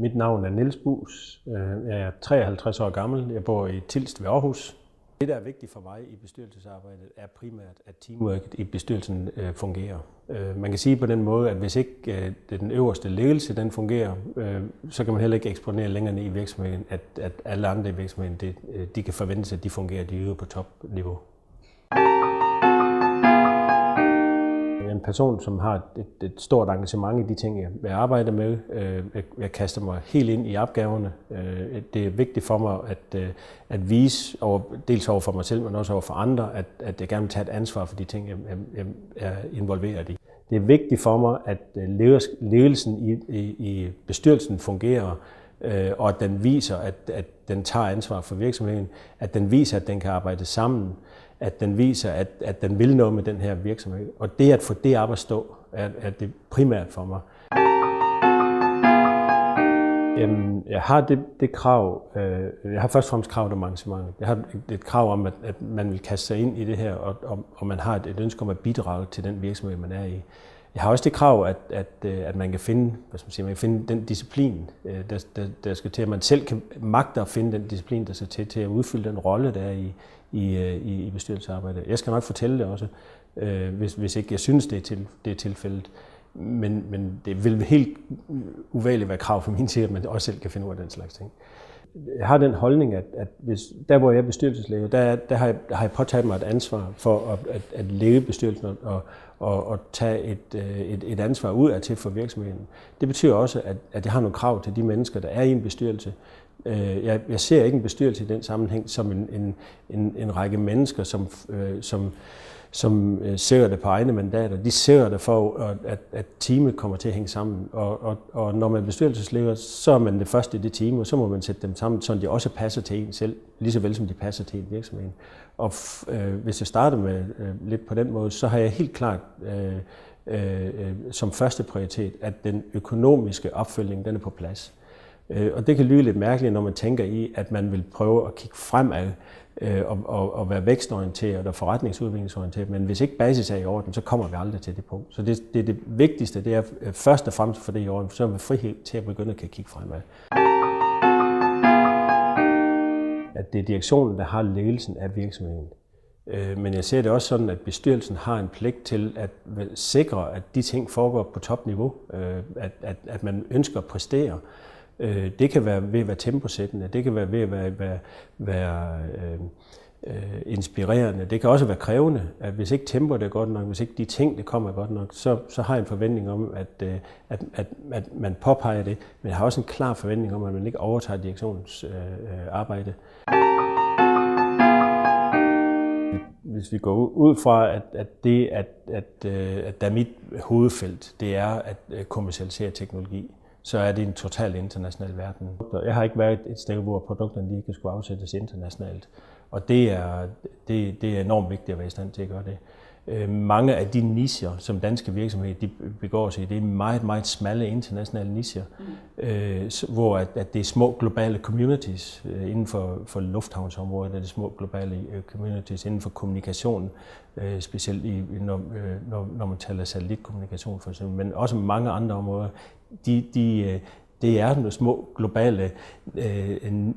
Mit navn er Niels Buus. Jeg er 53 år gammel. Jeg bor i Tilst ved Aarhus. Det, der er vigtigt for mig i bestyrelsesarbejdet, er primært, at teamworket i bestyrelsen fungerer. Man kan sige på den måde, at hvis ikke den øverste ledelse den fungerer, så kan man heller ikke eksponere længere ned i virksomheden, at alle andre i virksomheden de kan forvente sig, at de fungerer, de er på topniveau. En person, som har et stort engagement i de ting, jeg arbejder med. Jeg kaster mig helt ind i opgaverne. Det er vigtigt for mig at vise, dels over for mig selv, men også over for andre, at jeg gerne vil tage et ansvar for de ting, jeg er involveret i. Det er vigtigt for mig, at ledelsen i bestyrelsen fungerer, og at den viser, at den tager ansvar for virksomheden, at den viser, at den kan arbejde sammen, at den viser, at den vil noget med den her virksomhed. Og det at få det op at stå, er det primært for mig. Jeg har det krav, jeg har først og fremmest krav om engagementet. Jeg har et krav om, at man vil kaste sig ind i det her, og man har et ønske om at bidrage til den virksomhed, man er i. Jeg har også det krav, at man kan finde, man kan finde den disciplin, der skal til, at man selv kan magte at finde den disciplin, der skal til at udfylde den rolle, der er i bestyrelsesarbejdet. Jeg skal nok fortælle det også, hvis ikke jeg synes, det er tilfældet. Men det vil helt uvægeligt være krav for min side, at man også selv kan finde ud af den slags ting. Jeg har den holdning, at hvis, der hvor jeg er bestyrelsesleder, der har jeg påtaget mig et ansvar for at lede bestyrelsen og tage et ansvar ud af til for virksomheden. Det betyder også, at jeg har nogle krav til de mennesker, der er i en bestyrelse. Jeg ser ikke en bestyrelse i den sammenhæng som en række mennesker, som ser det på egne mandater. De ser det for, at teamet kommer til at hænge sammen. Og når man er bestyrelsesleder, så er man det første i det team, og så må man sætte dem sammen, så de også passer til en selv, lige så vel som de passer til en virksomhed. Og hvis jeg starter med lidt på den måde, så har jeg helt klart som første prioritet, at den økonomiske opfølgning den er på plads. Og det kan lyde lidt mærkeligt, når man tænker i, at man vil prøve at kigge fremad og være vækstorienteret og forretningsudviklingsorienteret. Men hvis ikke basis er i orden, så kommer vi aldrig til det punkt. Så det vigtigste, det er først og fremmest for det i orden, så er vi frihed til at begynde at kigge fremad. At det er direktionen, der har ledelsen af virksomheden. Men jeg ser det også sådan, at bestyrelsen har en pligt til at sikre, at de ting foregår på topniveau. At man ønsker at præstere. Det kan være ved at være temposættende, det kan være ved at være inspirerende, det kan også være krævende, at hvis ikke tempoet er godt nok, hvis ikke de ting, det kommer godt nok, så har jeg en forventning om, at man påpeger det, men jeg har også en klar forventning om, at man ikke overtager direktionens arbejde. Hvis vi går ud fra, at der er mit hovedfelt, det er at kommercialisere teknologi, så er det en totalt international verden. Jeg har ikke været et sted, hvor produkterne lige kan skulle afsættes internationalt. Og det er enormt vigtigt at være i stand til at gøre det. Mange af de nicher, som danske virksomheder de begår sig i, det er meget, meget smalle internationale nicher, hvor at det er små globale communities inden for lufthavnsområdet, er det små globale communities inden for kommunikation, specielt når man taler satellitkommunikation for eksempel, men også mange andre områder. Det er nogle små globale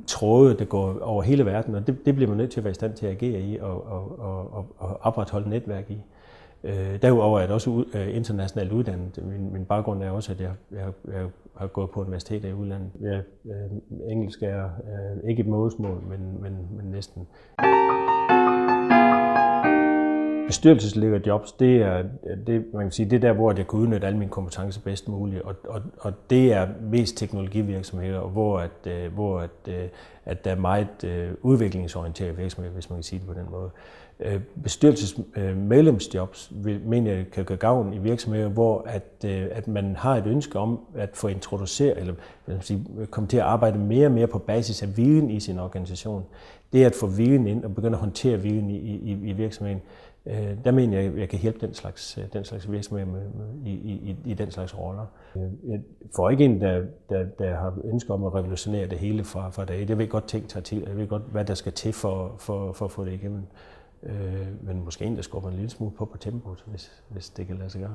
tråde, der går over hele verden, og det bliver man nødt til at være i stand til at agere i og opretholde netværk i. Derudover er det også internationalt uddannet. Min baggrund er også, at jeg har gået på universiteter i udlandet. Engelsk er ikke et modersmål, men næsten. Bestyrelseslederjobs, det man kan sige, det er der, hvor jeg kan udnytte alle mine kompetencer bedst muligt, og det er mest teknologivirksomheder, hvor der er meget udviklingsorienteret virksomhed, hvis man kan sige det på den måde. Bestyrelsesmedlemsjobs mener jeg kan gøre gavn i virksomheder, hvor at man har et ønske om at få introduceret, eller komme til at arbejde mere og mere på basis af viden i sin organisation. Det at få viden ind og begynde at håndtere viden i virksomheden, der mener jeg, at jeg kan hjælpe den slags virksomheder i den slags roller. Jeg får ikke en, der har ønsker om at revolutionere det hele fra dag. Det vil jeg godt tænke sig til. Jeg ved godt, hvad der skal til for at få det igennem. Men måske en, der skubber en lille smule på tempoet, hvis det kan lade sig gøre.